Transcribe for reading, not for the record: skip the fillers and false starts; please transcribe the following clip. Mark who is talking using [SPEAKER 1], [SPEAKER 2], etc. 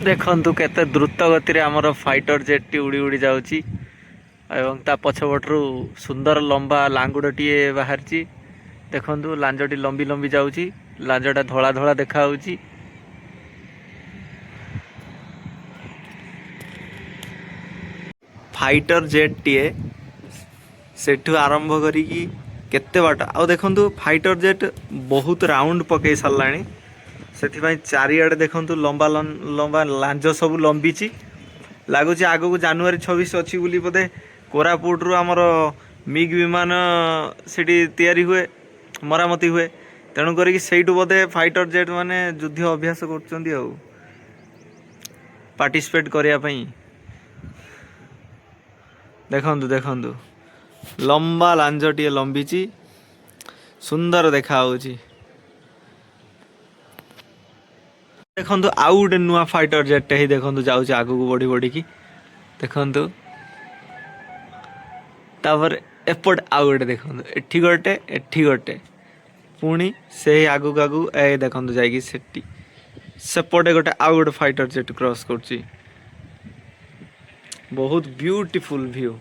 [SPEAKER 1] देखु केते द्रुत गति आमर फाइटर जेट टी उड़ी उड़ी जाउची एवं ता पछपटरू सुंदर लंबा लांगुड़टीए बाहरी देखु लांजटी लंबी लंबी जाउची लांजटा धला धला देखा फाइटर जेट टीए सेठू आरंभ करी केते बाट आ देखु फाइटर जेट बहुत राउंड पकई साराणी से चारिआडे देखु लंबा लंबा लांज सब लंबी लगुच आग को जनवरी 26 अच्छी बोली बोधे कोरापुट रु आमर मिग विमान से हुए मरामती हुए तेणुक से बोधे फाइटर जेट माने युद्ध अभ्यास कर पार्टिसिपेट करने देखु देखु लंबा लांजटीए लंबी सुंदर देखा देखु आउ गोटे नुआ फाइटर जेट ही देखु जाऊँ आग को बढ़ी बढ़ी की देखु तापर एपट आउ गोटे देखु एठी गोटे पुणी से आगू आगू ए देखु जाकि सेपटे गोटे आउ गोटे फाइटर जेट क्रॉस कर बहुत ब्यूटीफुल व्यू